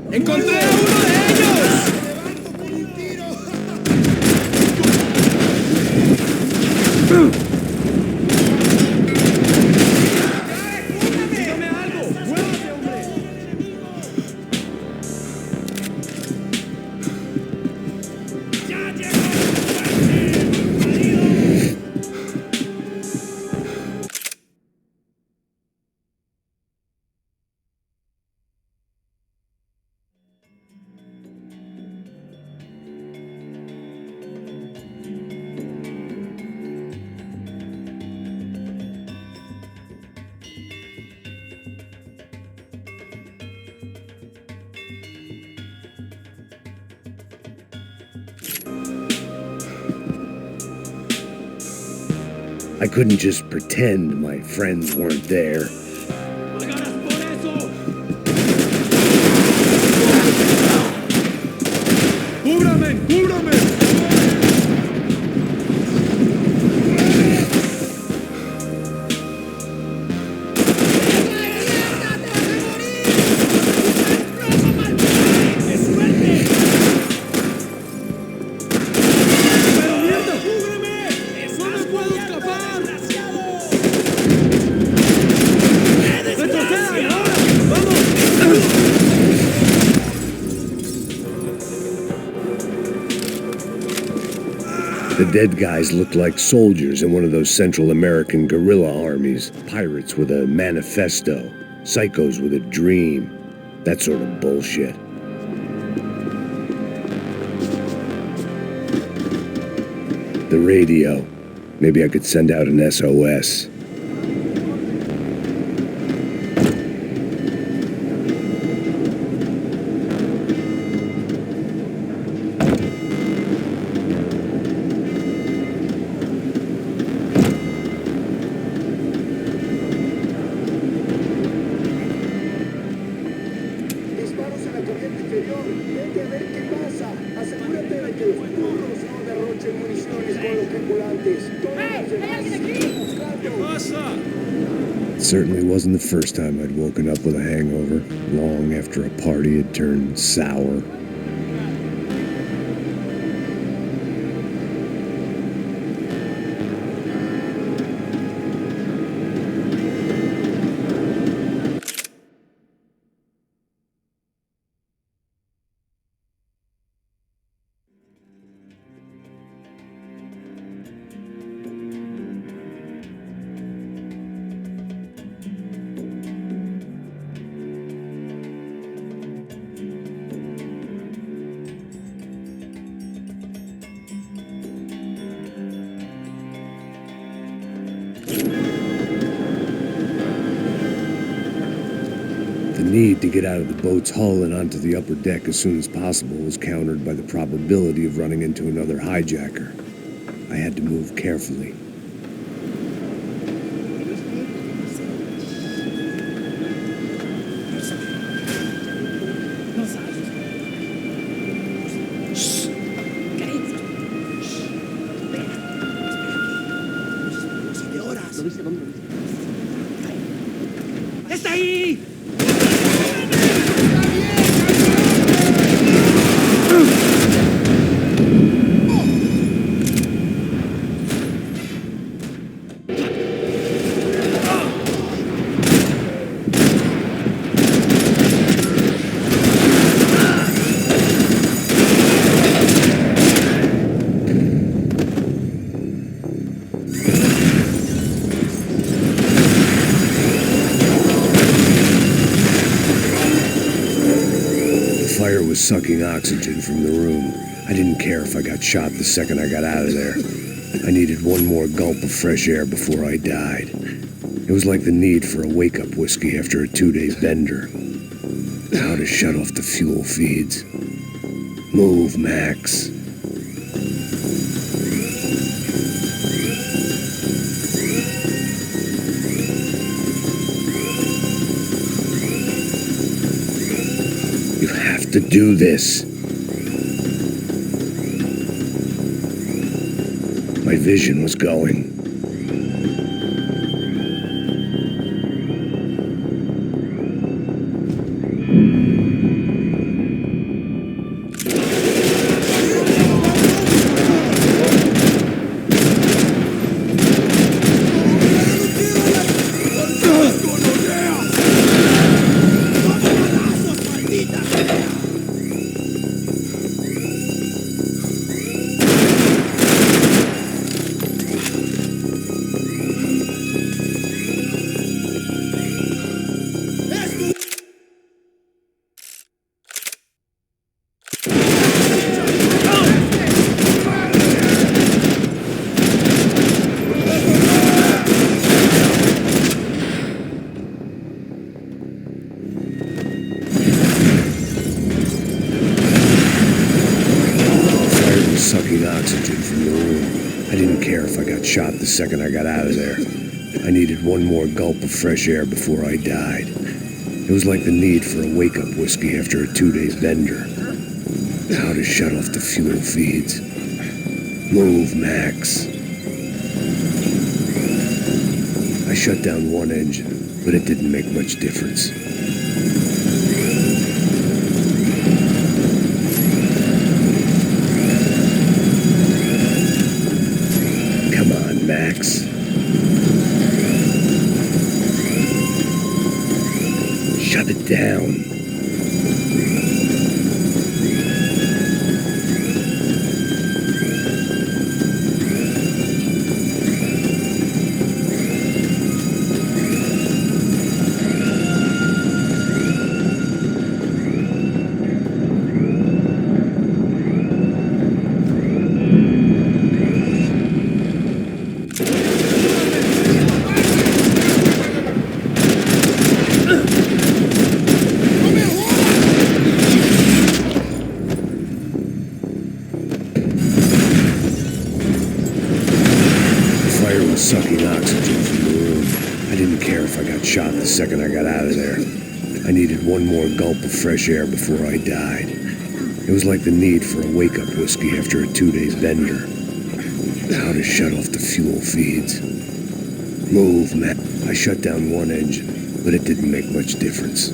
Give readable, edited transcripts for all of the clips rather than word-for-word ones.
¡Encontré a uno de ellos! ¡Dígame algo! ¡Muévase, hombre! ¡Ya llegó! I couldn't just pretend my friends weren't there. ¡Pagarás por eso! ¡Cúbrame! ¡Cúbrame! The dead guys looked like soldiers in one of those Central American guerrilla armies. Pirates with a manifesto. Psychos with a dream. That sort of bullshit. The radio. Maybe I could send out an SOS. It certainly wasn't the first time I'd woken up with a hangover, long after a party had turned sour. The need to get out of the boat's hull and onto the upper deck as soon as possible was countered by the probability of running into another hijacker. I had to move carefully. ¡Está ahí! Fire was sucking oxygen from the room. I didn't care if I got shot the second I got out of there. I needed one more gulp of fresh air before I died. It was like the need for a wake-up whiskey after a 2-day bender. How to shut off the fuel feeds. Move, Max. You have to do this. My vision was going. shot the second I got out of there. I needed one more gulp of fresh air before I died. It was like the need for a wake-up whiskey after a 2-day bender. How to shut off the fuel feeds. Move, Max. I shut down one engine, but it didn't make much difference. Come on, Max. Shut it down. Sucking oxygen from the room. I didn't care if I got shot the second I got out of there. I needed one more gulp of fresh air before I died. It was like the need for a wake-up whiskey after a 2-day bender. How to shut off the fuel feeds. Move, man. I shut down one engine, but it didn't make much difference.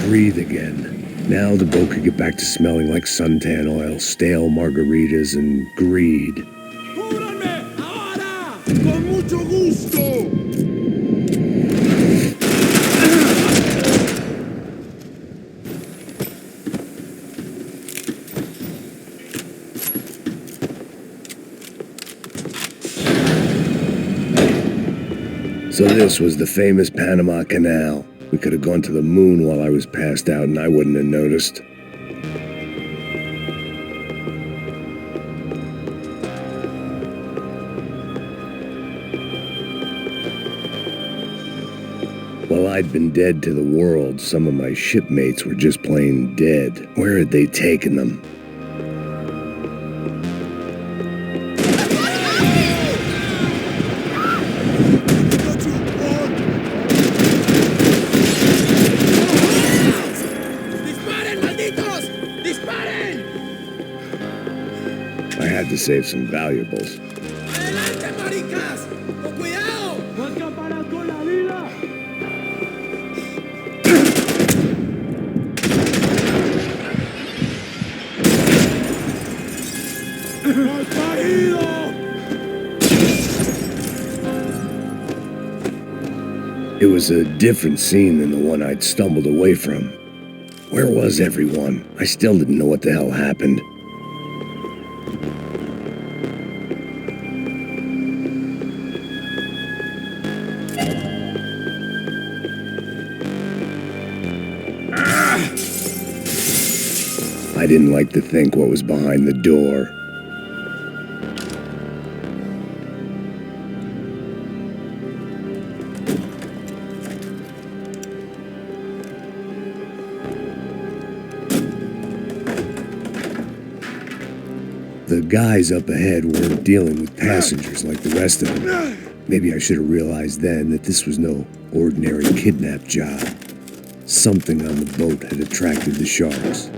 Breathe again. Now the boat could get back to smelling like suntan oil, stale margaritas, and greed. ¡Cúbranme! ¡Ahora! ¡Con mucho gusto! So this was the famous Panama Canal. We could have gone to the moon while I was passed out and I wouldn't have noticed. While I'd been dead to the world, some of my shipmates were just plain dead. Where had they taken them? I had to save some valuables. ¡Adelante, maricas! ¡Con cuidado! ¡No escaparás con la vida! ¡Has caído! It was a different scene than the one I'd stumbled away from. Where was everyone? I still didn't know what the hell happened. I didn't like to think what was behind the door. The guys up ahead weren't dealing with passengers like the rest of them. Maybe I should have realized then that this was no ordinary kidnap job. Something on the boat had attracted the sharks.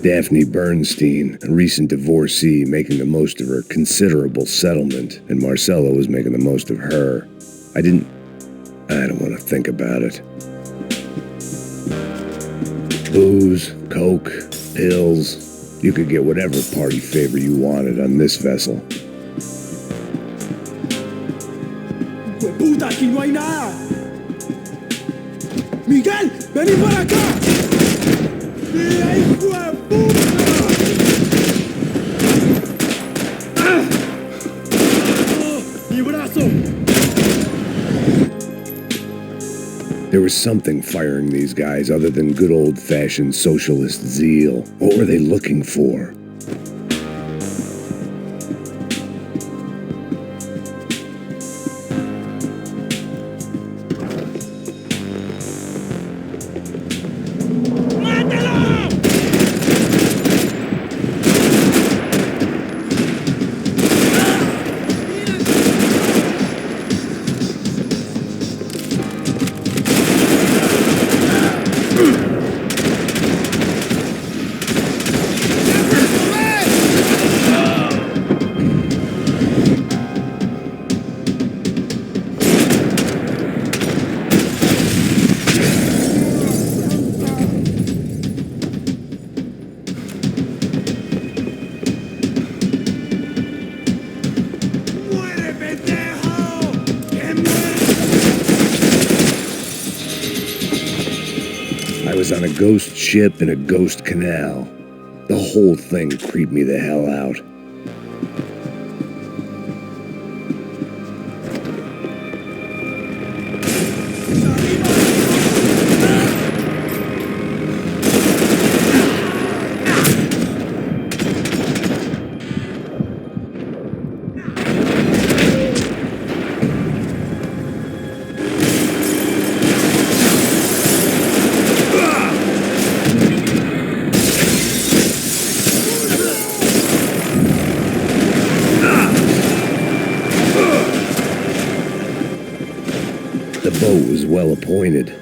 Daphne Bernstein, a recent divorcee, making the most of her considerable settlement, and Marcella was making the most of her. I don't want to think about it. Booze, coke, pills. You could get whatever party favor you wanted on this vessel. ¡Puta, aquí no hay nada! ¡Miguel, vení para acá! ¡Mira, hijo de puta! ¡Mi brazo! There was something firing these guys other than good old-fashioned socialist zeal. What were they looking for? I was on a ghost ship in a ghost canal. The whole thing creeped me the hell out. The boat was well appointed.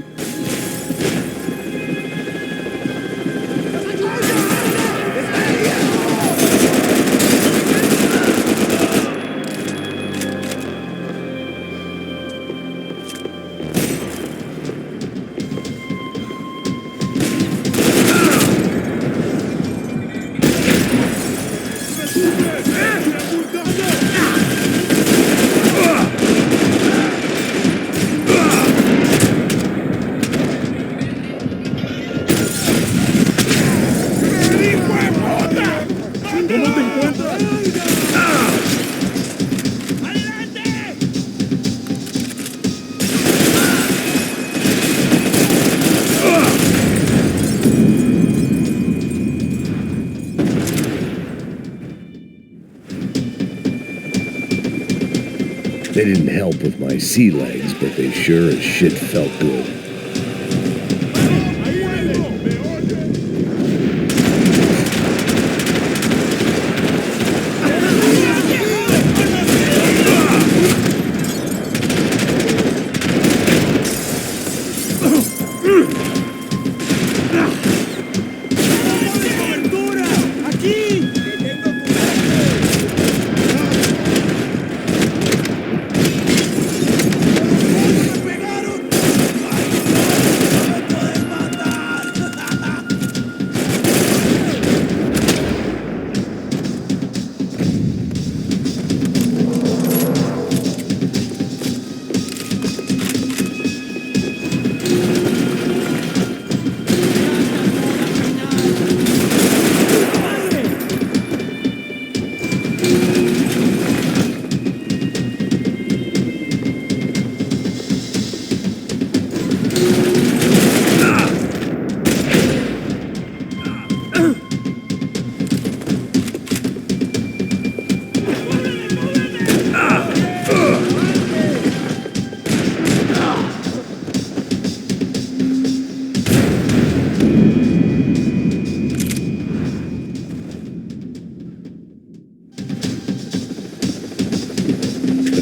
They didn't help with my sea legs, but they sure as shit felt good.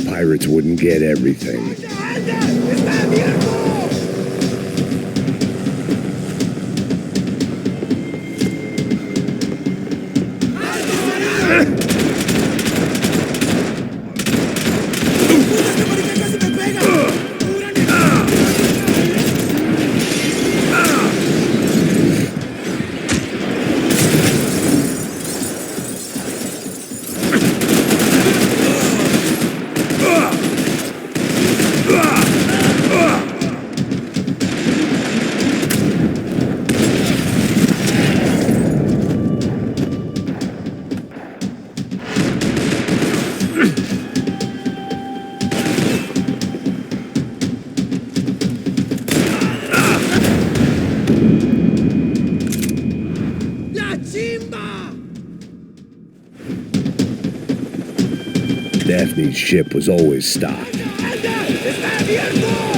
Pirates wouldn't get everything. Daphne's ship was always stocked. ¡Está abierto!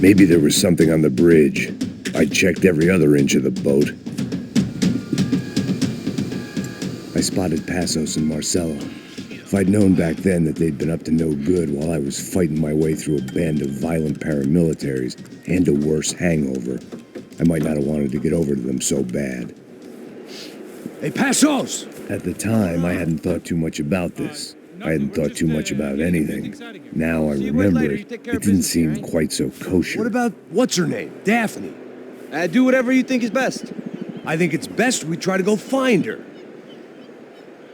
Maybe there was something on the bridge. I checked every other inch of the boat. I spotted Passos and Marcelo. If I'd known back then that they'd been up to no good while I was fighting my way through a band of violent paramilitaries and a worse hangover, I might not have wanted to get over to them so bad. Hey, Passos! At the time, I hadn't thought too much about this. I hadn't thought too much about anything. Now I remember it, it didn't seem quite so kosher. What about, what's her name? Daphne. Do whatever you think is best. I think it's best we try to go find her.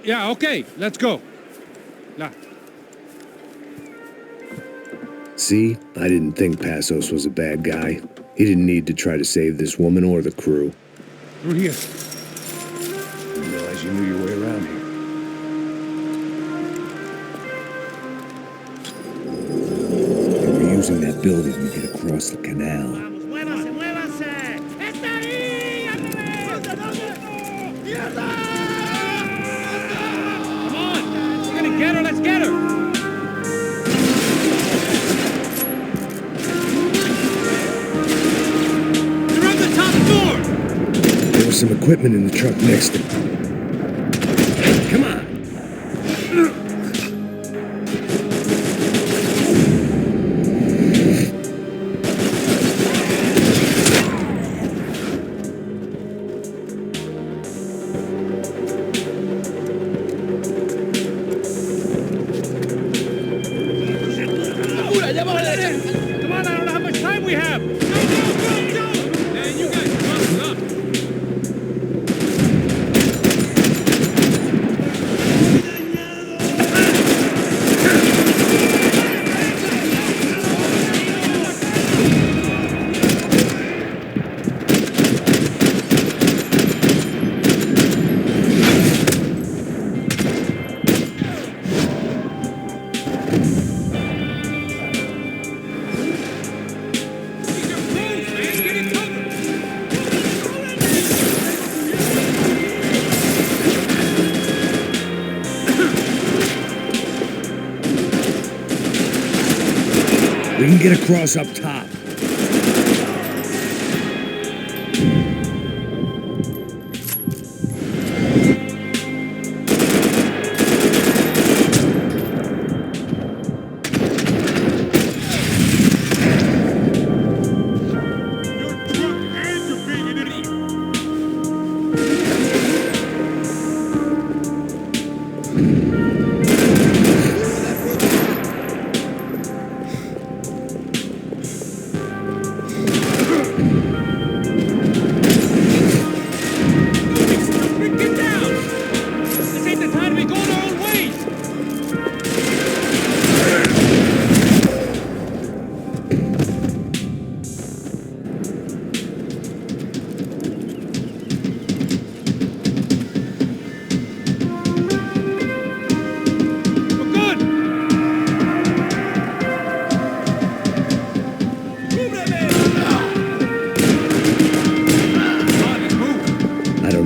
Yeah, okay, let's go. Nah. See, I didn't think Passos was a bad guy. He didn't need to try to save this woman or the crew. Through here. Didn't realize you knew your way around here. They were using that building to get across the canal. ¡Muévanse, muévanse! ¡Está ahí! ¡Mierda! Come on, we're gonna get her, let's get her! They're on the top floor! There was some equipment in the truck next to me. Come on! Come on, I don't know how much time we have! Go, go, go! Man, you guys busted up! We can get across up top.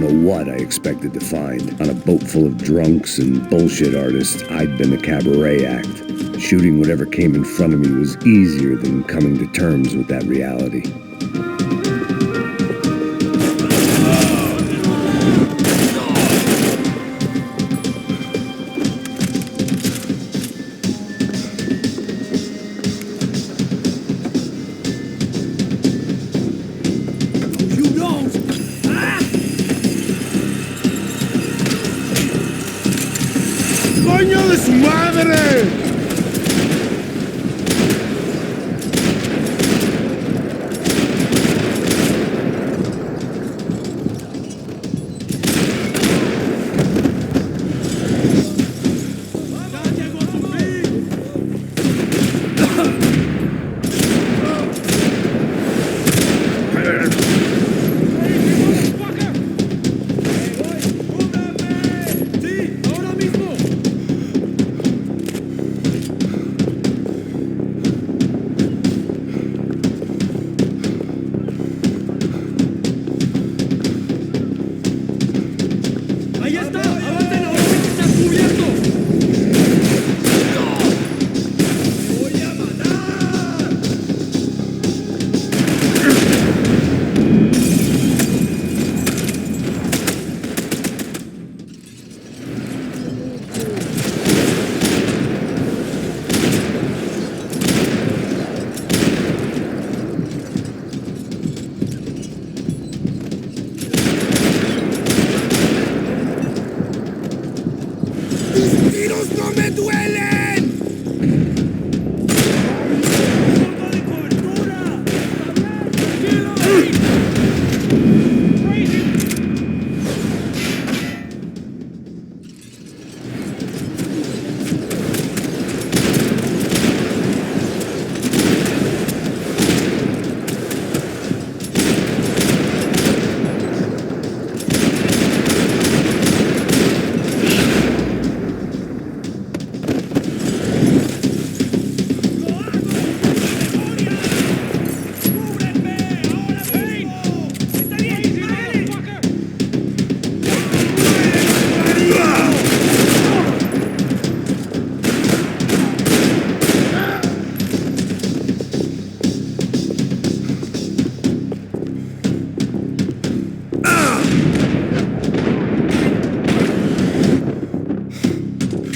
don't know what I expected to find. On a boat full of drunks and bullshit artists, I'd been a cabaret act. Shooting whatever came in front of me was easier than coming to terms with that reality. ¡Coño de su madre!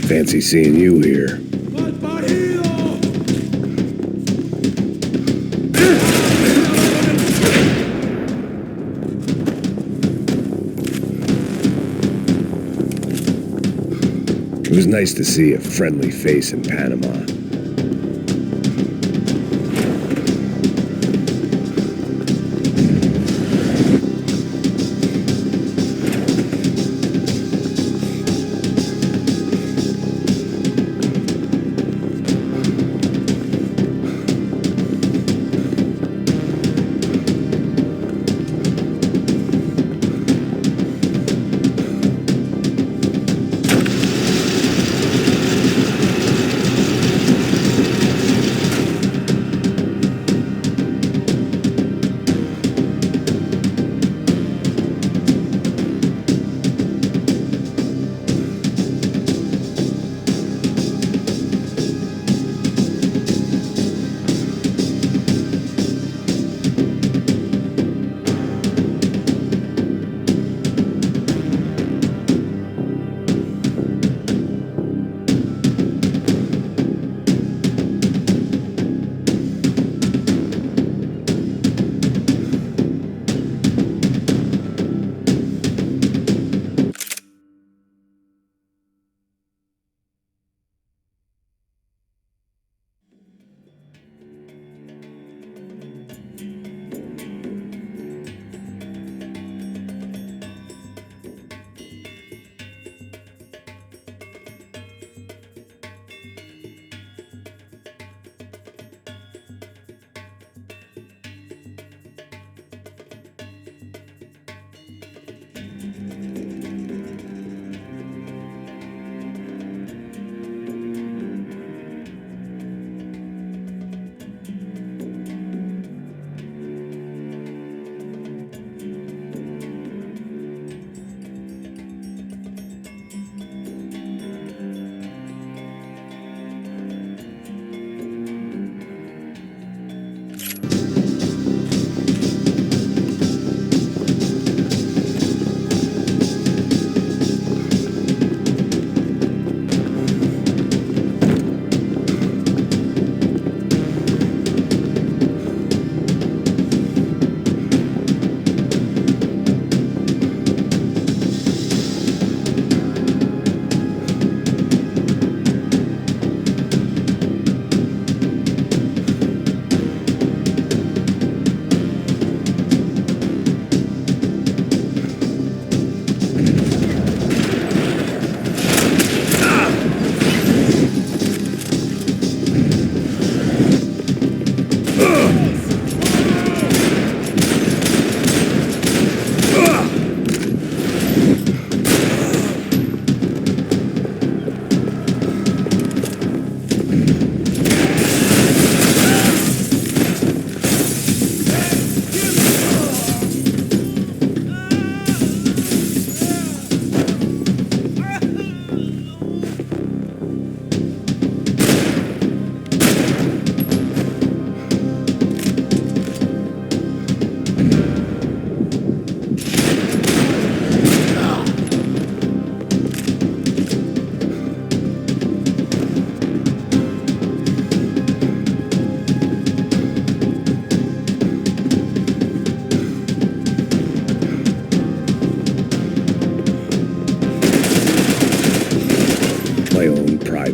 Fancy seeing you here. It was nice to see a friendly face in Panama.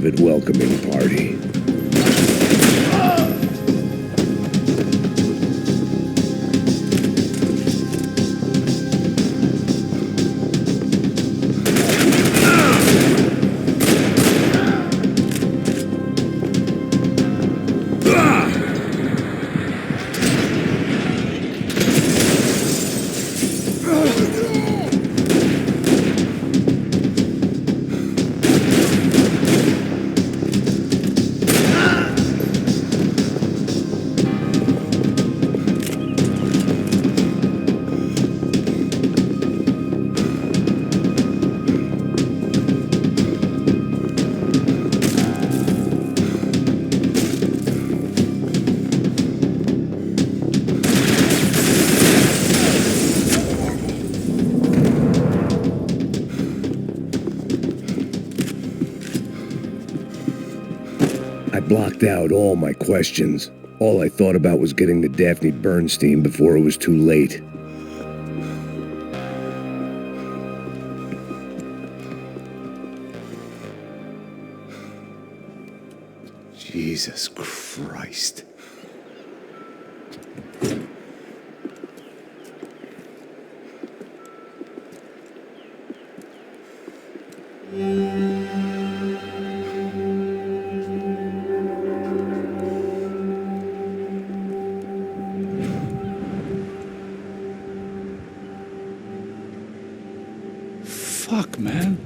private welcoming party. I blocked out all my questions. All I thought about was getting to Daphne Bernstein before it was too late. Jesus Christ. Fuck, man.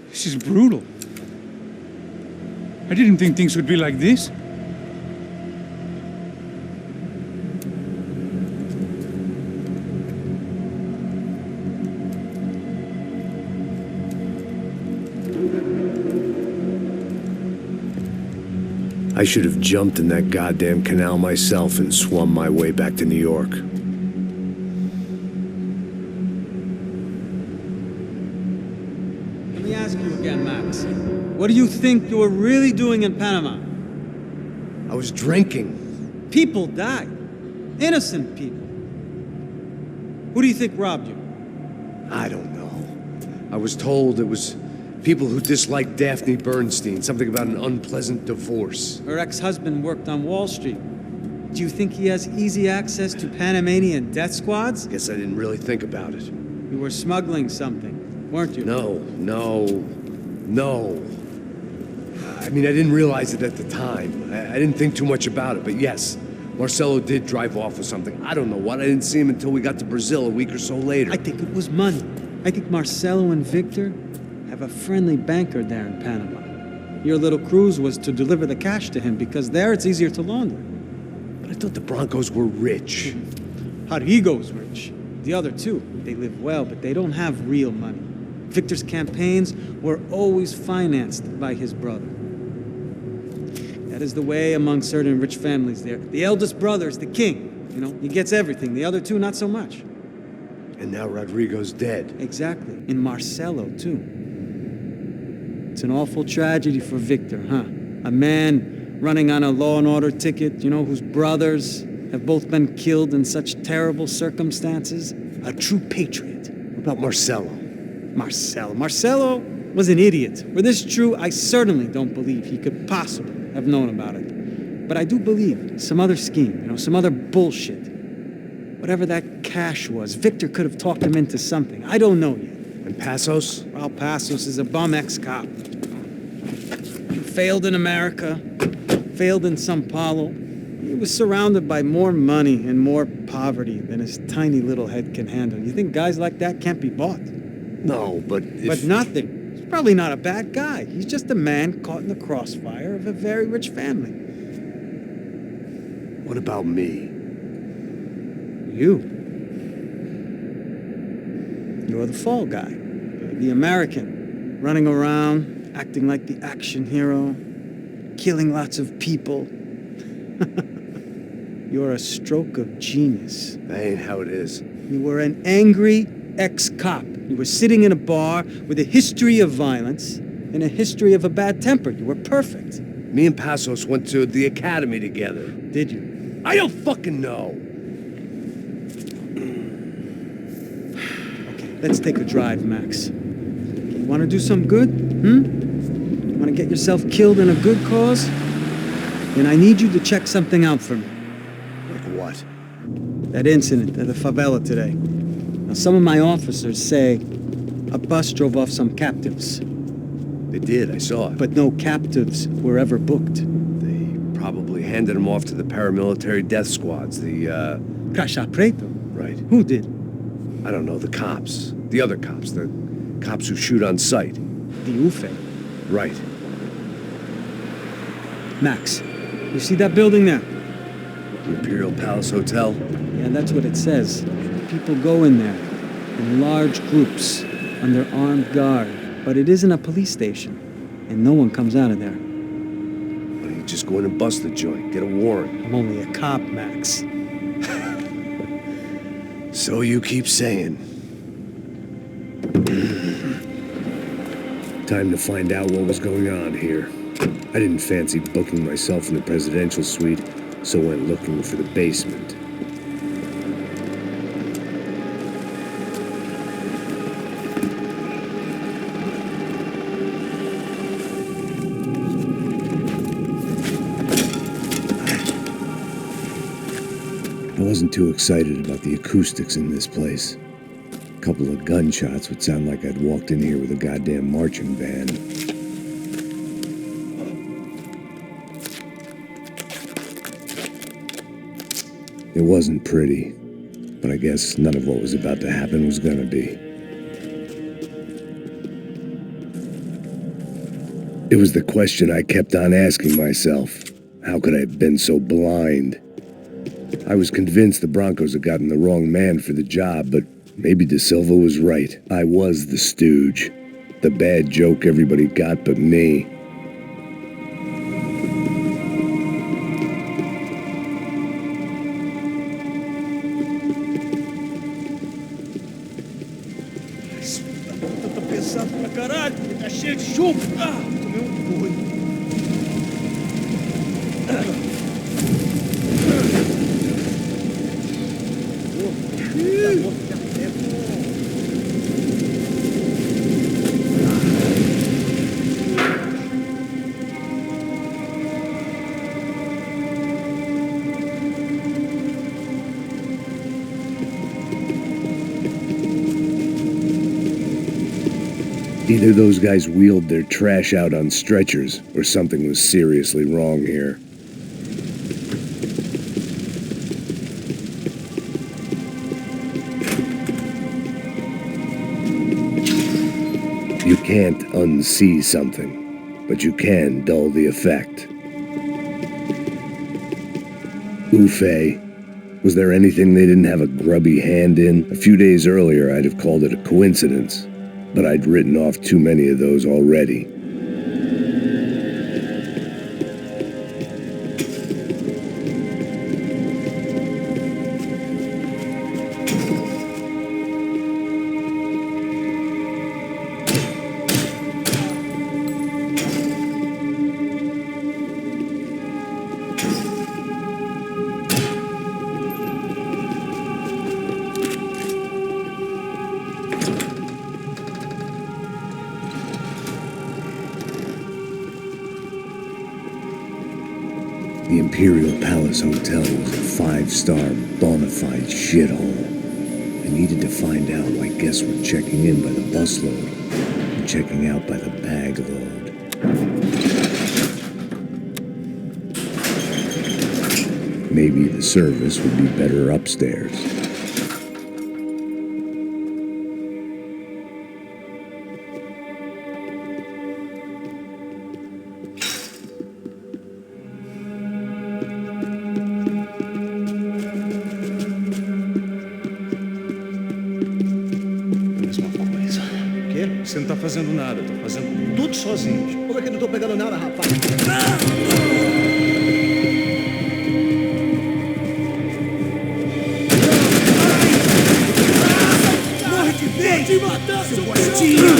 This is brutal. I didn't think things would be like this. I should have jumped in that goddamn canal myself and swum my way back to New York. Let me ask you again, Max. What do you think you were really doing in Panama? I was drinking. People died. Innocent people. Who do you think robbed you? I don't know. I was told it was people who disliked Daphne Bernstein, something about an unpleasant divorce. Her ex-husband worked on Wall Street. Do you think he has easy access to Panamanian death squads? Guess I didn't really think about it. You were smuggling something, weren't you? No. I mean, I didn't realize it at the time. I didn't think too much about it, but yes, Marcelo did drive off with something. I don't know what. I didn't see him until we got to Brazil a week or so later. I think it was money. I think Marcelo and Victor have a friendly banker there in Panama. Your little cruise was to deliver the cash to him because there it's easier to launder. But I thought the Broncos were rich. Rodrigo's rich. The other two, they live well, but they don't have real money. Victor's campaigns were always financed by his brother. That is the way among certain rich families there. The eldest brother is the king. You know, he gets everything. The other two, not so much. And now Rodrigo's dead. Exactly. And Marcelo, too. It's an awful tragedy for Victor, huh? A man running on a law and order ticket, you know, whose brothers have both been killed in such terrible circumstances. A true patriot. What about Marcelo? Marcelo was an idiot. Were this true, I certainly don't believe he could possibly have known about it. But I do believe some other scheme, you know, some other bullshit. Whatever that cash was, Victor could have talked him into something. I don't know yet. And Passos? Well, Passos is a bum ex-cop. Failed in America, failed in Sao Paulo. He was surrounded by more money and more poverty than his tiny little head can handle. You think guys like that can't be bought? No, but But nothing. He's probably not a bad guy. He's just a man caught in the crossfire of a very rich family. What about me? You. You're the fall guy. The American, running around, acting like the action hero, killing lots of people. You're a stroke of genius. That ain't how it is. You were an angry ex-cop. You were sitting in a bar with a history of violence and a history of a bad temper. You were perfect. Me and Passos went to the academy together. Did you? I don't fucking know. Okay, let's take a drive, Max. Want to do some good? Want to get yourself killed in a good cause? Then I need you to check something out for me. Like what? That incident at the favela today. Now, some of my officers say a bus drove off some captives. They did, I saw it. But no captives were ever booked. They probably handed them off to the paramilitary death squads, the, Caixa Preto? Right. Who did? I don't know, the cops. The other cops. The cops who shoot on sight. The UFE. Right. Max, you see that building there? The Imperial Palace Hotel? Yeah, that's what it says. People go in there in large groups under armed guard. But it isn't a police station, and no one comes out of there. Why don't you just go in and bust the joint? Get a warrant. I'm only a cop, Max. So you keep saying. Time to find out what was going on here. I didn't fancy booking myself in the presidential suite, so went looking for the basement. I wasn't too excited about the acoustics in this place. A couple of gunshots would sound like I'd walked in here with a goddamn marching band. It wasn't pretty, but I guess none of what was about to happen was gonna be. It was the question I kept on asking myself. How could I have been so blind? I was convinced the Broncos had gotten the wrong man for the job, but maybe De Silva was right. I was the stooge. The bad joke everybody got but me. Tá pesado pra caralho, tá cheio de chumbo. Tomei boi. Either those guys wheeled their trash out on stretchers, or something was seriously wrong here. You can't unsee something, but you can dull the effect. Ufe. Was there anything they didn't have a grubby hand in? A few days earlier, I'd have called it a coincidence, but I'd written off too many of those already. The Imperial Palace Hotel was a 5-star, bona fide shithole. I needed to find out why guests were checking in by the busload and checking out by the bag load. Maybe the service would be better upstairs. Você não tá fazendo nada, eu tô fazendo tudo sozinho. Como é que eu não tô pegando nada, rapaz? Morre de vez! Vou te matar, seu boitinho!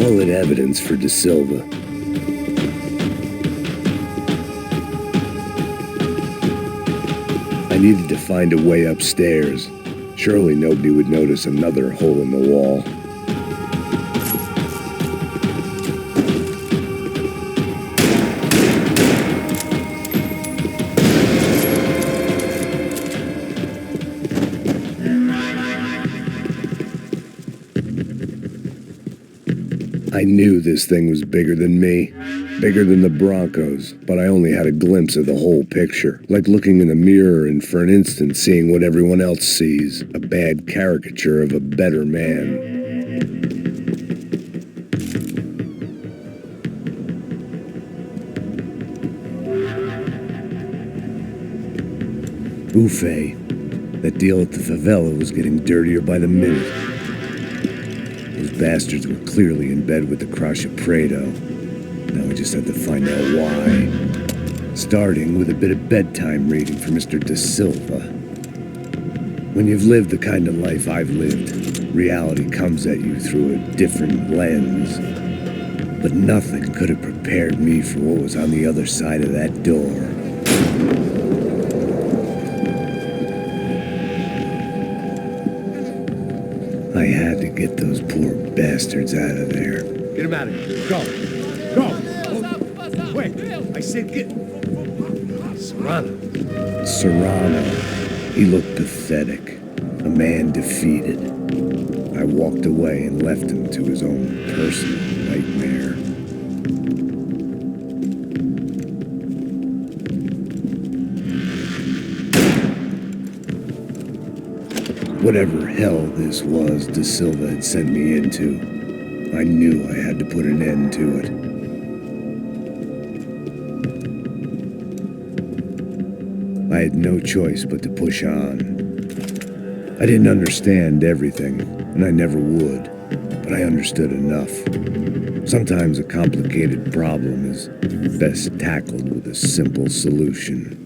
Call it evidence for De Silva. I needed to find a way upstairs. Surely nobody would notice another hole in the wall. I knew this thing was bigger than me, bigger than the Broncos, but I only had a glimpse of the whole picture, like looking in the mirror and for an instant seeing what everyone else sees, a bad caricature of a better man. Buffet. That deal at the favela was getting dirtier by the minute. Those bastards were clearly in bed with the Crush of Prado. Now I just had to find out why. Starting with a bit of bedtime reading for Mr. De Silva. When you've lived the kind of life I've lived, reality comes at you through a different lens. But nothing could have prepared me for what was on the other side of that door. I had to get those poor bastards out of there. Get him out of here. Go. Go. Wait. I said get... Serrano. Serrano. He looked pathetic. A man defeated. I walked away and left him to his own personal nightmare. Whatever hell this was De Silva had sent me into, I knew I had to put an end to it. I had no choice but to push on. I didn't understand everything, and I never would, but I understood enough. Sometimes a complicated problem is best tackled with a simple solution.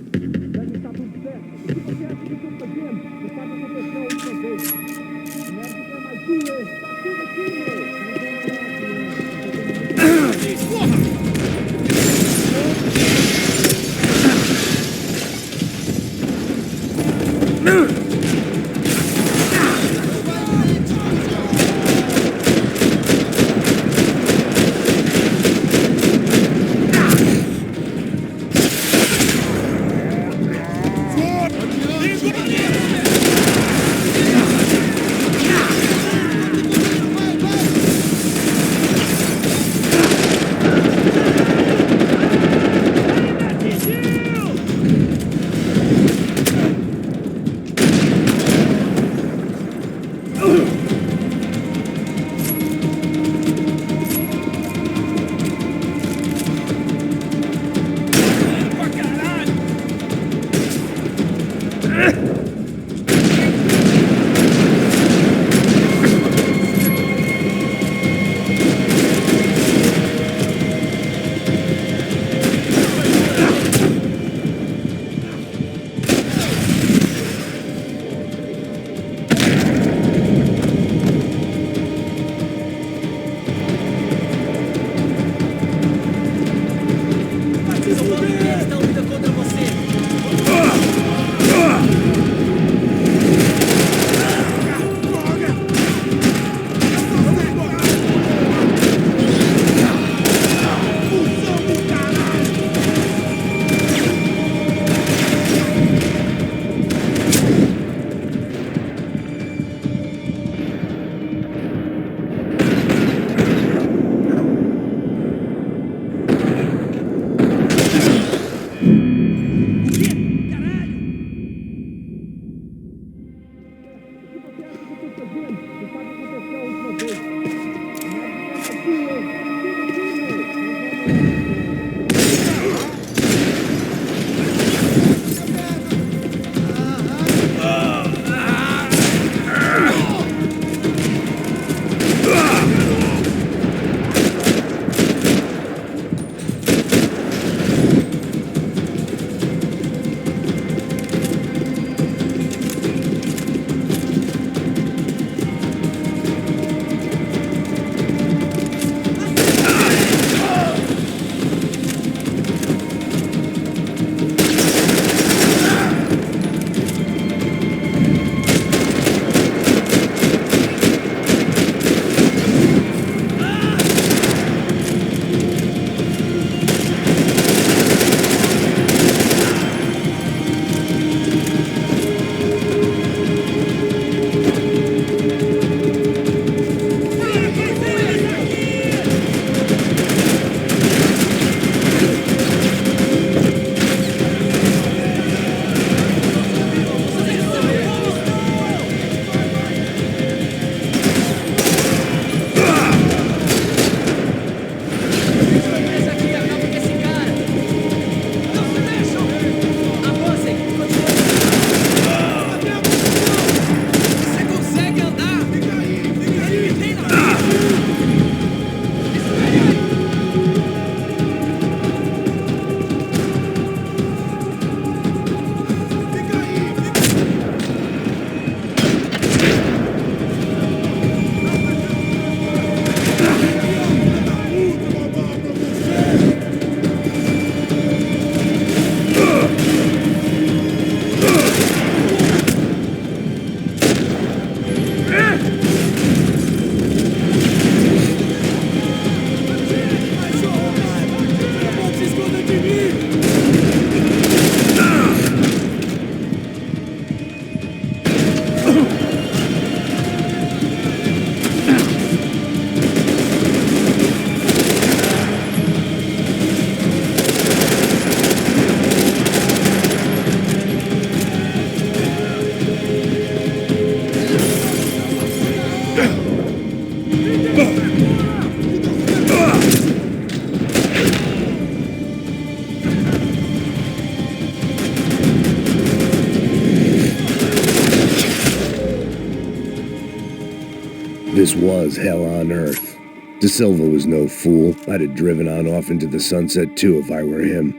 This was hell on earth. De Silva was no fool. I'd have driven on off into the sunset too if I were him.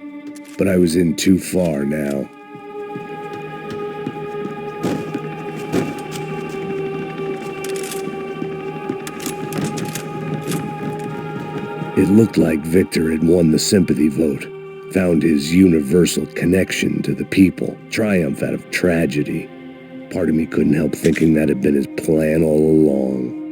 But I was in too far now. It looked like Victor had won the sympathy vote, found his universal connection to the people, triumph out of tragedy. Part of me couldn't help thinking that had been his plan all along.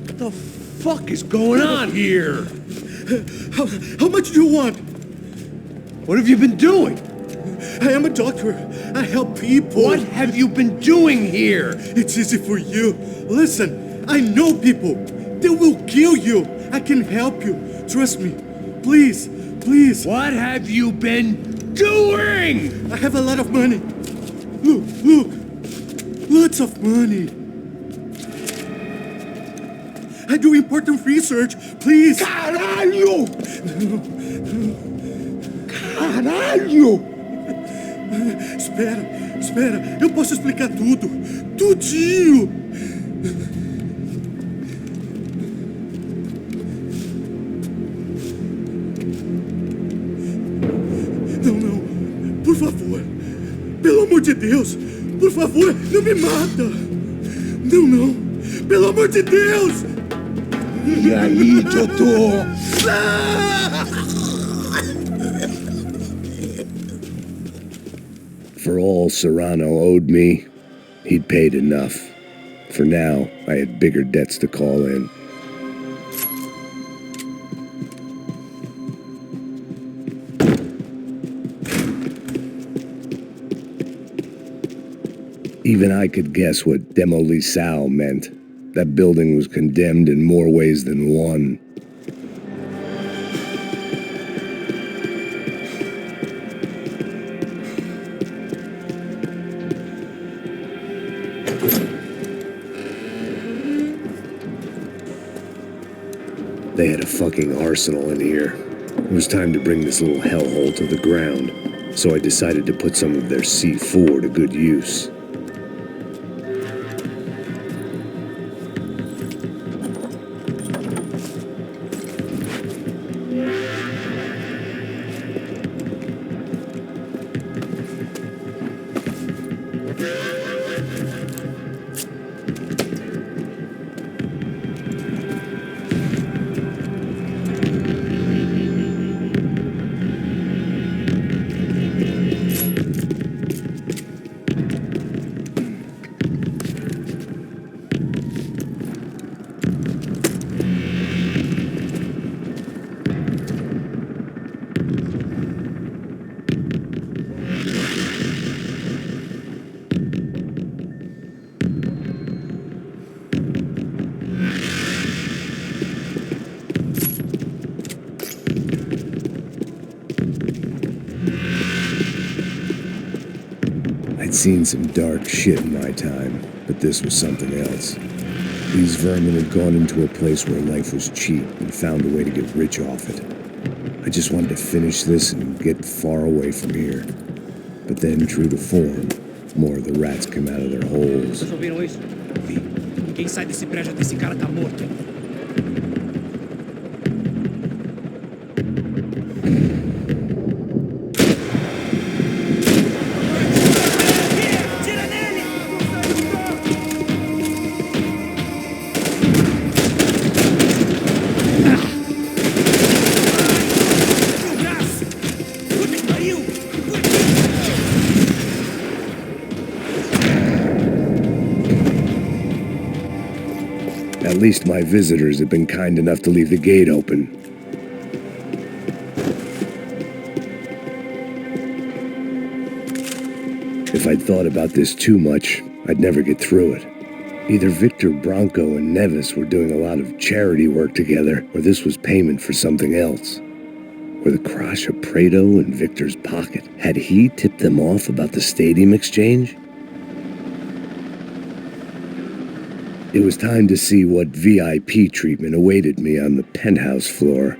What the fuck is going on here? How much do you want? What have you been doing? I am a doctor. I help people. What have you been doing here? It's easy for you. Listen, I know people. They will kill you. I can help you. Trust me. Please, please. What have you been doing? I have a lot of money. Look, look. Lots of money. I do important research. Please. Caralho! Caralho! Espera. Eu posso explicar tudo. Tudinho. Não. Por favor. Pelo amor de Deus. Por favor, não me mata. Não. Pelo amor de Deus. E aí, doutor? For all Serrano owed me, he'd paid enough. For now, I had bigger debts to call in. Even I could guess what demolisal meant. That building was condemned in more ways than one. They had a fucking arsenal in here. It was time to bring this little hellhole to the ground, so I decided to put some of their C4 to good use. I'd seen some dark shit in my time, but this was something else. These vermin had gone into a place where life was cheap and found a way to get rich off it. I just wanted to finish this and get far away from here. But then, true to form, more of the rats come out of their holes. Vocês ouviram isso? Vi. Ninguém sai desse prédio até esse cara tá morto. At least my visitors have been kind enough to leave the gate open. If I'd thought about this too much, I'd never get through it. Either Victor Branco and Nevis were doing a lot of charity work together, or this was payment for something else. Were the crash of Prado in Victor's pocket? Had he tipped them off about the stadium exchange? It was time to see what VIP treatment awaited me on the penthouse floor.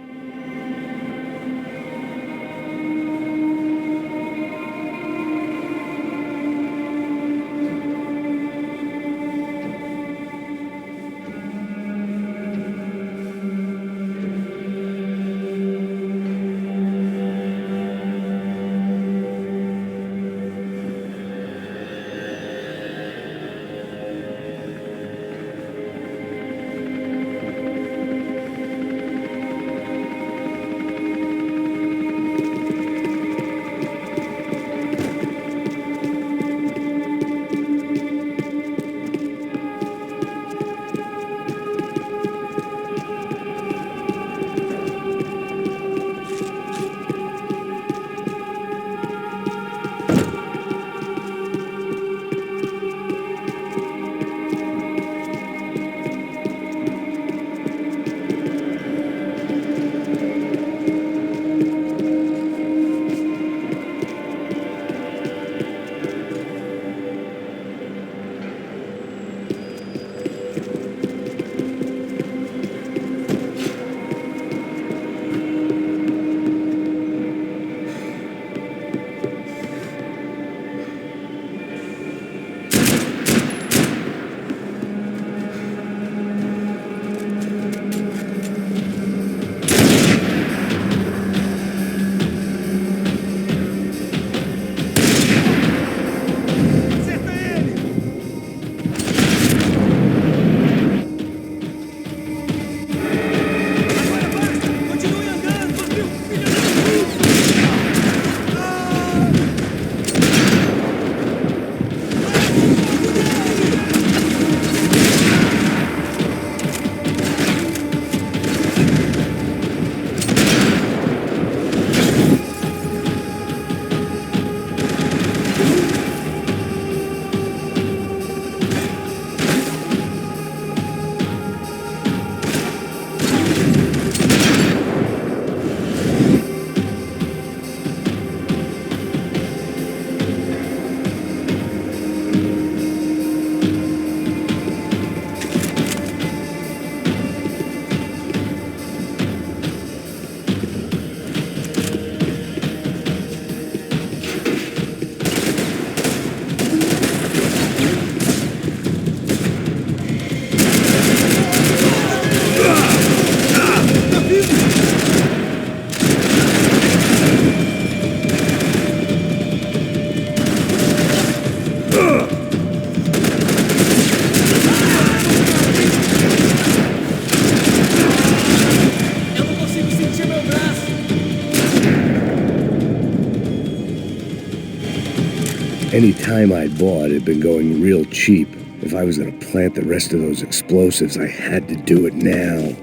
Any time I'd bought had been going real cheap. If I was gonna plant the rest of those explosives, I had to do it now.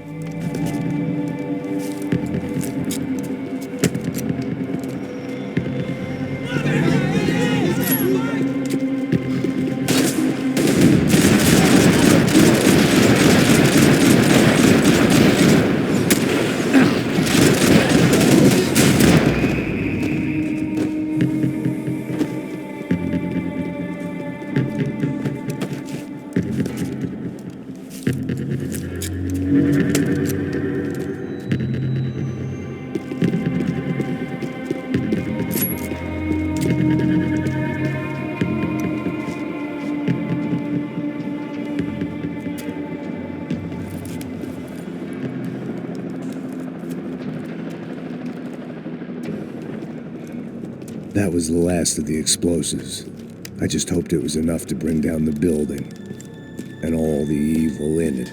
That was the last of the explosives. I just hoped it was enough to bring down the building and all the evil in it.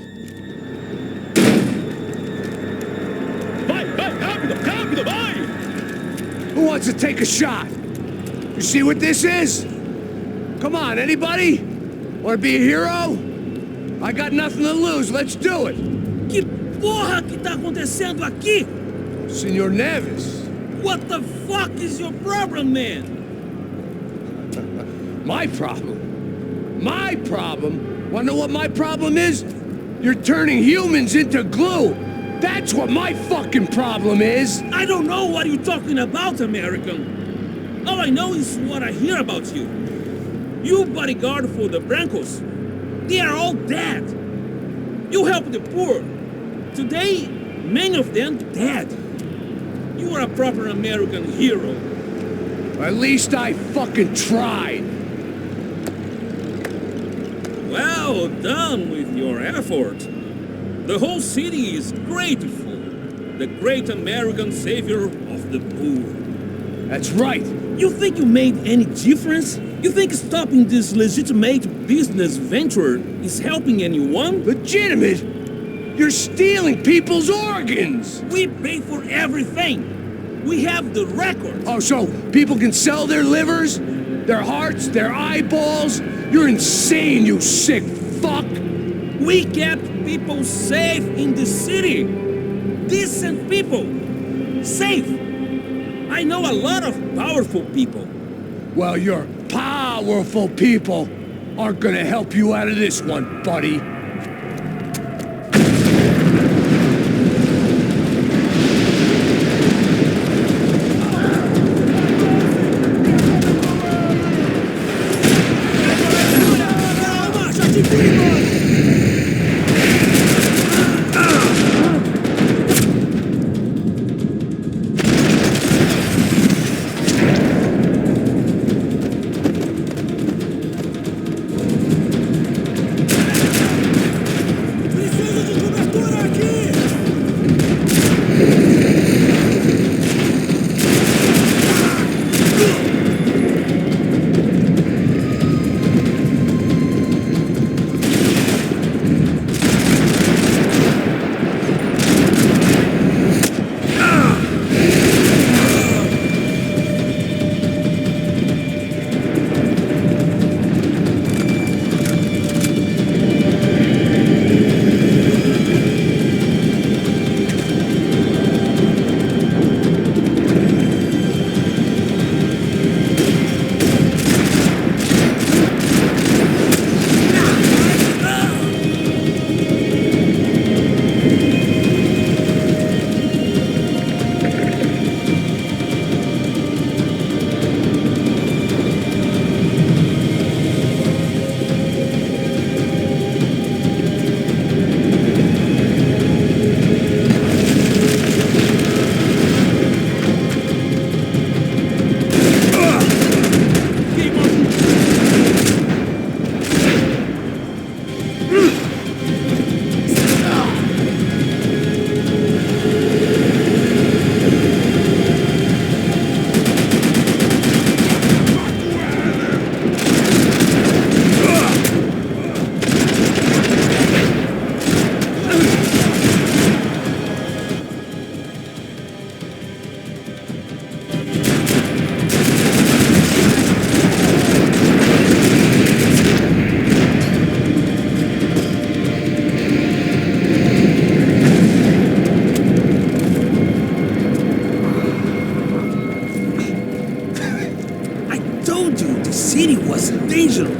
Who wants to take a shot? You see what this is? Come on, anybody? Want to be a hero? I got nothing to lose, let's do it! Que porra que tá acontecendo aqui? Senor Neves. What the fuck is your problem, man? My problem? My problem? Wanna know what my problem is? You're turning humans into glue! That's what my fucking problem is! I don't know what you're talking about, American. All I know is what I hear about you. You bodyguard for the Brancos. They are all dead. You help the poor. Today, many of them dead. You are a proper American hero. At least I fucking tried. Well done with your effort. The whole city is grateful. The great American savior of the poor. That's right. You think you made any difference? You think stopping this legitimate business venture is helping anyone? Legitimate? You're stealing people's organs! We pay for everything. We have the record. Oh, so people can sell their livers, their hearts, their eyeballs? You're insane, you sick fuck! We kept people safe in the city. Decent people. Safe. I know a lot of powerful people. Well, your powerful people aren't gonna help you out of this one, buddy.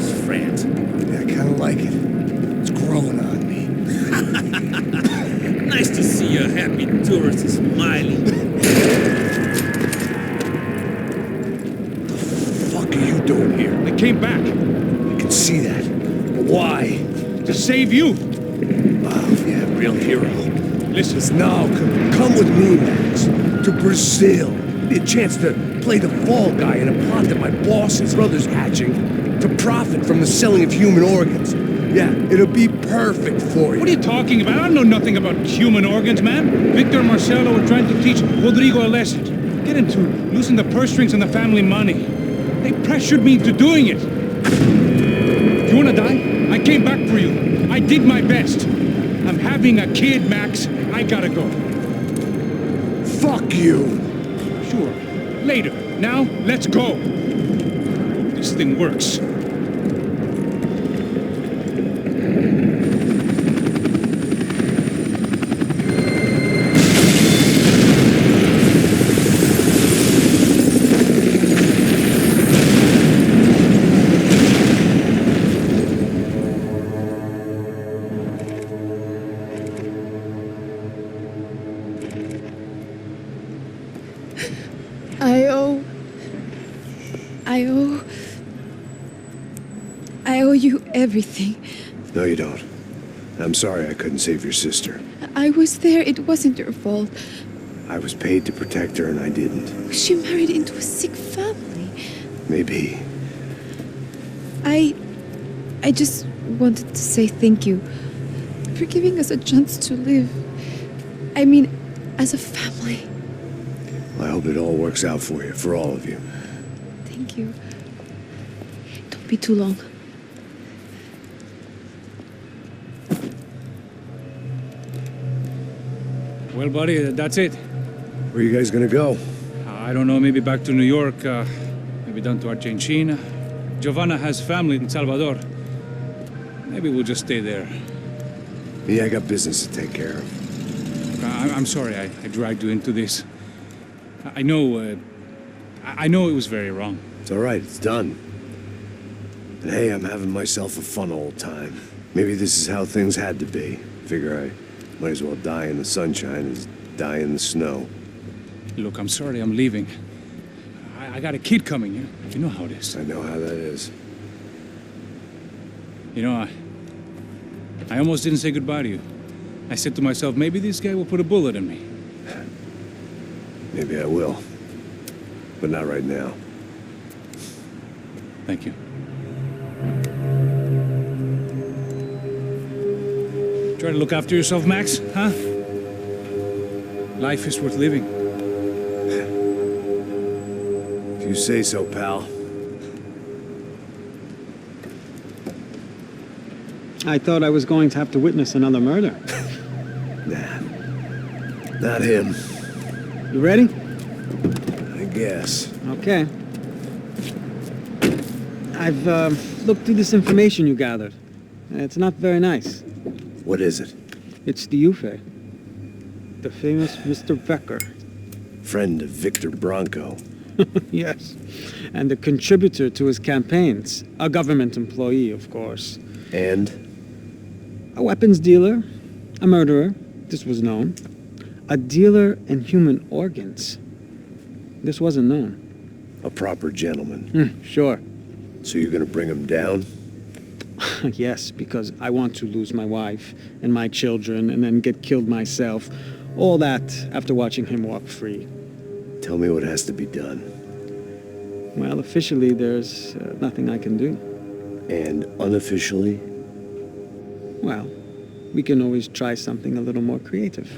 close friend. Yeah, I kind of like it. It's growing on me. Nice to see a happy tourist smiling. What the fuck are you doing here? They came back I can see that. But why? to save you. Wow, yeah, real hero. Listen, Now, come with me, Max. To Brazil. Be a chance to play the fall guy in a plot that my boss's brother's hatching to profit from the selling of human organs. Yeah, it'll be perfect for you. what are you talking about? I know nothing about human organs, man. Victor and Marcelo were trying to teach Rodrigo a lesson. Get into losing the purse strings and the family money. They pressured me into doing it. You wanna die? I came back for you. I did my best. I'm having a kid, Max. I gotta go. Fuck you. Sure. Later. Now, let's go. This thing works. I owe you everything. No, you don't. I'm sorry I couldn't save your sister. I was there. It wasn't your fault. I was paid to protect her and I didn't. She married into a sick family. Maybe. I just wanted to say thank you for giving us a chance to live. I mean, as a family. I hope it all works out for you, for all of you. Thank you. Don't be too long. Well, buddy, that's it. Where are you guys gonna go? I don't know, maybe back to New York, maybe down to Argentina. Giovanna has family in Salvador. Maybe we'll just stay there. Yeah, I got business to take care of. I'm sorry I dragged you into this. I know it was very wrong. It's all right, it's done. And hey, I'm having myself a fun old time. Maybe this is how things had to be. Figure I might as well die in the sunshine as die in the snow. Look, I'm sorry I'm leaving. I got a kid coming. You know how it is. I know how that is. You know, I almost didn't say goodbye to you. I said to myself, maybe this guy will put a bullet in me. Maybe I will. But not right now. Thank you. Try to look after yourself, Max, huh? Life is worth living. If you say so, pal. I thought I was going to have to witness another murder. Nah. Not him. You ready? I guess. Okay. I've looked through this information you gathered. It's not very nice. What is it? It's the Ufe. The famous Mr. Becker. Friend of Victor Bronco. Yes. And a contributor to his campaigns. A government employee, of course. And? A weapons dealer. A murderer. This was known. A dealer in human organs. This wasn't known. A proper gentleman. Sure. So you're gonna bring him down? Yes, because I want to lose my wife and my children and then get killed myself. All that after watching him walk free. Tell me what has to be done. Well, officially, there's nothing I can do. And unofficially? Well, we can always try something a little more creative.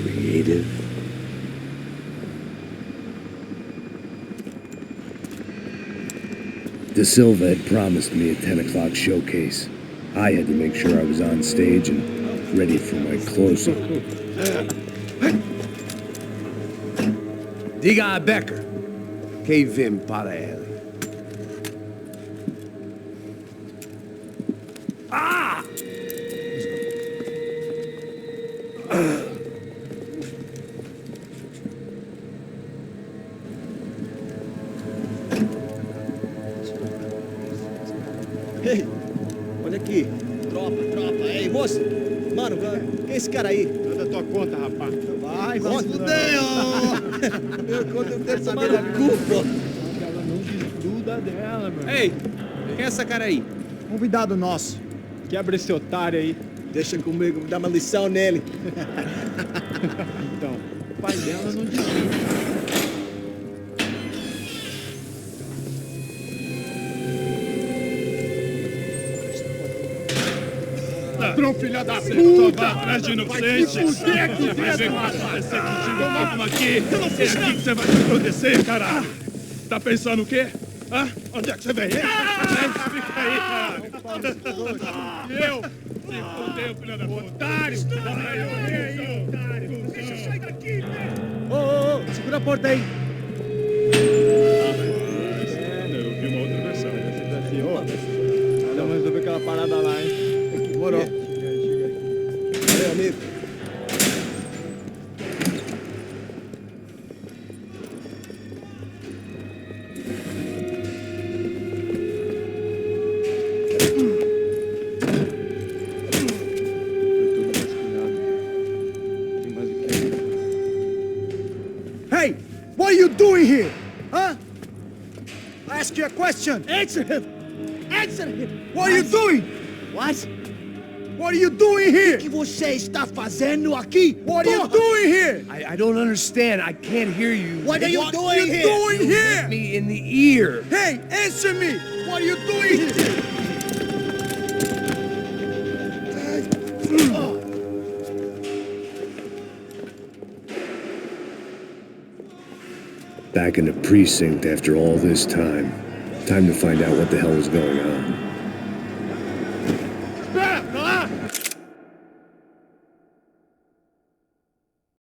Creative? De Silva had promised me a 10 o'clock showcase. I had to make sure I was on stage and ready for my close-up. Diga a Becker. Que vim para ele. Ah! Ei, olha aqui. Tropa. Ei, moço. Mano, quem é esse cara aí? Manda tua conta, rapaz. Vai se fuder, ó. Meu conta eu quero saber da culpa. Ela não desgruda dela, mano. Ei, quem é essa cara aí? Convidado nosso. Quebra esse otário aí. Deixa comigo, me dá uma lição nele. Então, o pai dela não desgruda. Ladrão, filha da puta! Vai atrás de inocente! Vai ver o que vai acontecer contigo. Vamos aqui! Eu não fiz nada! O que você vai acontecer, caralho? Tá pensando o quê? Hã? Onde é que você vem? Fica aí, caralho! E eu? Se fodeu, filha da puta! Otário! Otário! Deixa eu sair daqui, velho! Ô, segura a porta aí. Eu vi uma outra versão. Vamos resolver aquela parada lá, hein? Demorou. Valeu, amigo. Hey, what are you doing here? Huh? I ask you a question. Answer him. Answer him. What are you doing? What? What are you doing here? O que você está fazendo aqui? What are you doing here? I don't understand. I can't hear you. What are you doing here? Doing here? Hit me in the ear. Hey, answer me. What are you doing here? Back in the precinct after all this time. Time to find out what the hell was going on.